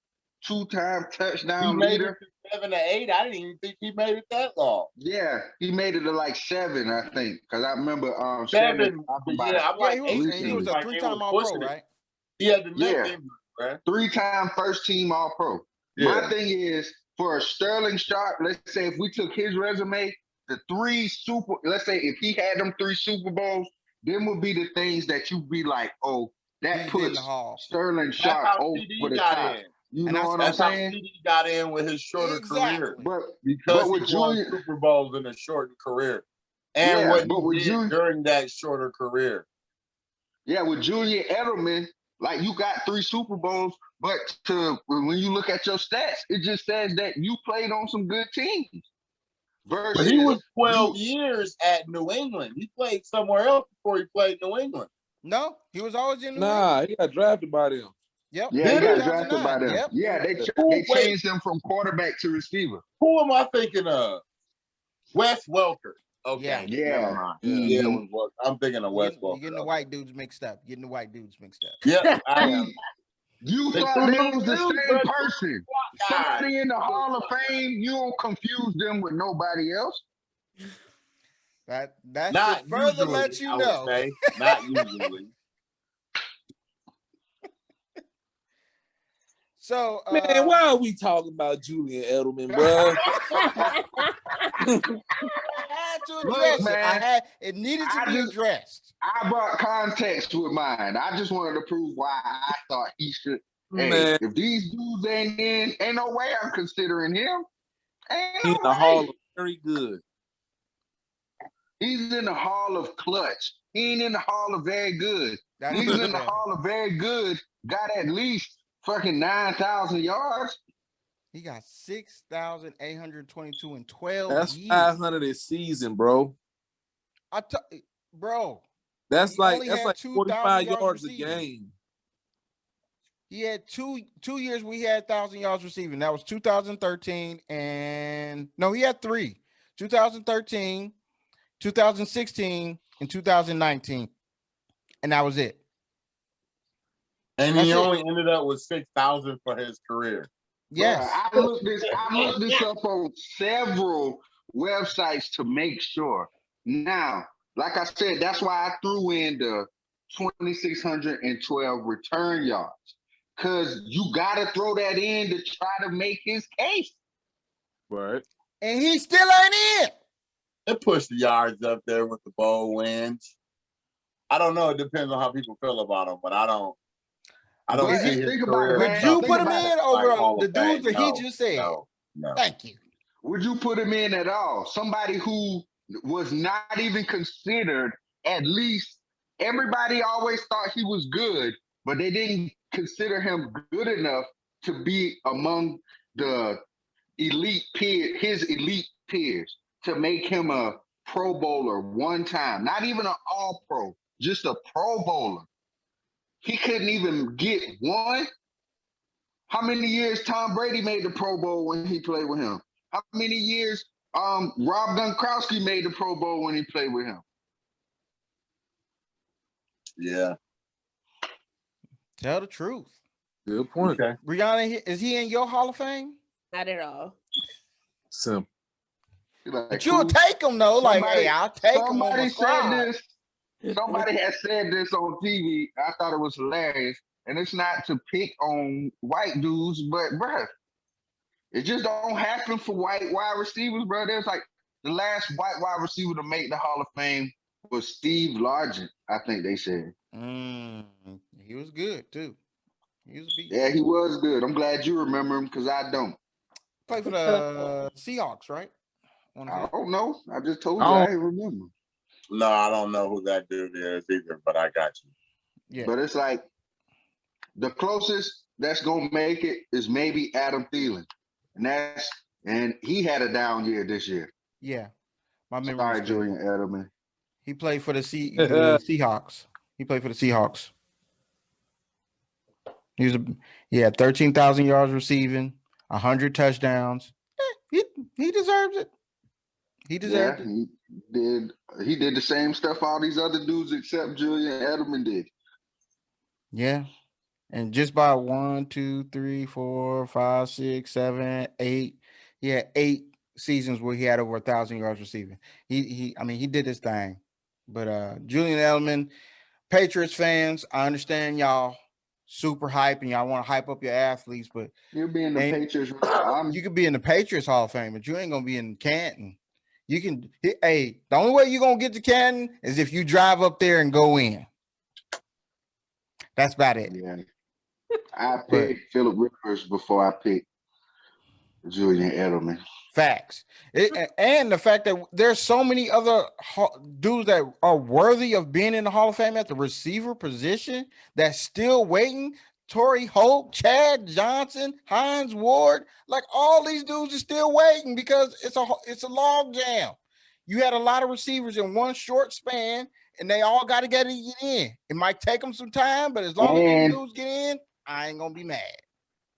2-time touchdown leader. 7 to 8. I didn't even think he made it that long. Yeah, he made it to like 7, I think, because I remember 7. Yeah, I'm like he was a 3-time All-Pro, right? He had the neck injury, right? 3-time first-team All-Pro. Yeah. My thing is, for Sterling Sharp, let's say if we took his resume, let's say if he had them 3 Super Bowls, them would be the things that you'd be like, oh, that puts Sterling Sharp over the top. You know what I'm saying? CD got in with his shorter career, because he won Super Bowls in a shortened career, and what he did during that shorter career. Yeah, with Julian Edelman, like you got 3 Super Bowls, but when you look at your stats, it just says that you played on some good teams. But he was 12 years at New England. He played somewhere else before he played New England. No, he was always in New England. He got drafted by them. Yep. Yeah, he got drafted by them. Yep. Yeah, they changed him from quarterback to receiver. Who am I thinking of? Wes Welker. Okay. Yeah. I'm thinking of Wes Welker. You're getting the white dudes mixed up. Yeah, I am. You thought they was the same person. Somebody in the Hall of Fame, you don't confuse them with nobody else. That should further let you know. Not usually. So, man, why are we talking about Julian Edelman, bro? to Look, address it. man, It needed to I be just addressed. I brought context with mine. I just wanted to prove why I thought he should. Hey, Man, if these dudes ain't in, ain't no way I'm considering him. Ain't he in no the Hall way. of Very Good. He's in the Hall of Clutch. He ain't in the Hall of Very Good. That is Niggas in the better. Hall of Very Good got at least fucking 9,000 yards. He got 6,822 in 12 That's years. 500 a season, bro. Bro, That's he like only had 2,000 45 yards yards a receiving. game. He had two years we had 1,000 yards receiving. That was 2013 and no, he had 3. 2013, 2016, and 2019. And that was it. And That's he it. only ended up with 6,000 for his career. Yes. Bruh, I looked this up on several websites to make sure. Now, like I said, that's why I threw in the 2,612 return yards. Cause you gotta throw that in to try to make his case. Right. And he still ain't in. It pushed the yards up there with the bowl wins. I don't know. It depends on how people feel about him, but I don't But see his think about it, career. Would man. you Think put him about it. in over Hall the of dudes Fame. that he No, just said? no. Thank you. Would you put him in at all? Somebody who was not even considered, at least everybody always thought he was good, but they didn't consider him good enough to be among the elite peer, his elite peers, to make him a Pro Bowler one time. Not even an All Pro, just a Pro Bowler. He couldn't even get one. How many years Tom Brady made the Pro Bowl when he played with him? How many years Rob Gronkowski made the Pro Bowl when he played with him? Yeah. Tell the truth. Good point. Okay. Brianna, is he in your Hall of Fame? Not at all. Simple. Like, But you'll take him though. Like, Somebody- hey, I'll take him on my somebody said squad. this. Somebody has said this on TV. I thought it was hilarious. And it's not to pick on white dudes, but bruh, it just don't happen for white wide receivers, bro. There's like the last white wide receiver to make the Hall of Fame was Steve Largent, I think they said. He was good too. He was a beast. Yeah, he was good. I'm glad you remember him because I don't. Played for the Seahawks, right? I don't know. I just told I you I don't- ain't remember. No, I don't know who that dude is either, but I got you. Yeah. But it's like the closest that's gonna make it is maybe Adam Thielen, and he had a down year this year. Yeah. My memory. Sorry, Julian Edelman. He played for the Seahawks. He played for the Seahawks. He had 13,000 yards receiving, 100 touchdowns. He deserves it. He deserved it. He did the same stuff all these other dudes except Julian Edelman did. Yeah. And just by 1, 2, 3, 4, 5, 6, 7, 8. He had 8 seasons where he had over 1,000 yards receiving. He did his thing. But Julian Edelman, Patriots fans, I understand y'all super hype and y'all want to hype up your athletes, but He'll be in the Patriots. you could be in the Patriots Hall of Fame, but you ain't gonna be in Canton. The only way you're gonna get to Canton is if you drive up there and go in. That's about it. Yeah. I picked Phillip Rivers before I picked Julian Edelman. Facts. And the fact that there's so many other dudes that are worthy of being in the Hall of Fame at the receiver position that's still waiting. Torrey Holt, Chad Johnson, Hines Ward, like all these dudes are still waiting because it's a log jam. You had a lot of receivers in one short span, and they all got to get in. It might take them some time, but as long as these dudes get in, I ain't gonna be mad.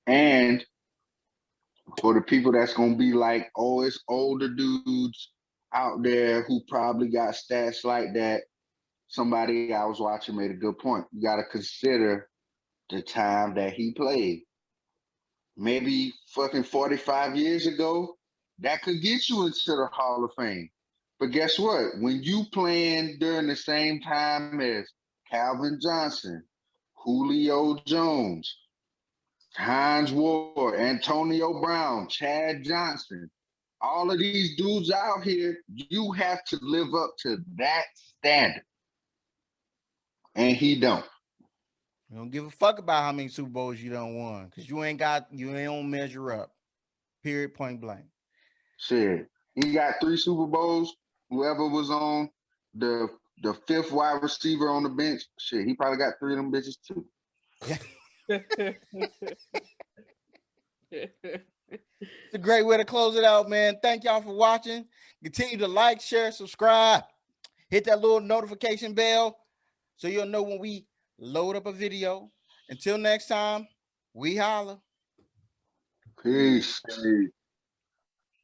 And for the people that's gonna be like, oh, it's older dudes out there who probably got stats like that. Somebody I was watching made a good point. You got to consider the time that he played. Maybe fucking 45 years ago, that could get you into the Hall of Fame. But guess what? When you playing during the same time as Calvin Johnson, Julio Jones, Hines Ward, Antonio Brown, Chad Johnson, all of these dudes out here, you have to live up to that standard. And he don't. You don't give a fuck about how many Super Bowls you done won, because you ain't measure up. Period, point blank. Shit. He got 3 Super Bowls. Whoever was on the fifth wide receiver on the bench, shit, he probably got 3 of them bitches too. It's a great way to close it out, man. Thank y'all for watching. Continue to like, share, subscribe. Hit that little notification bell so you'll know when we load up a video. Until next time, we holla. Peace. Hey.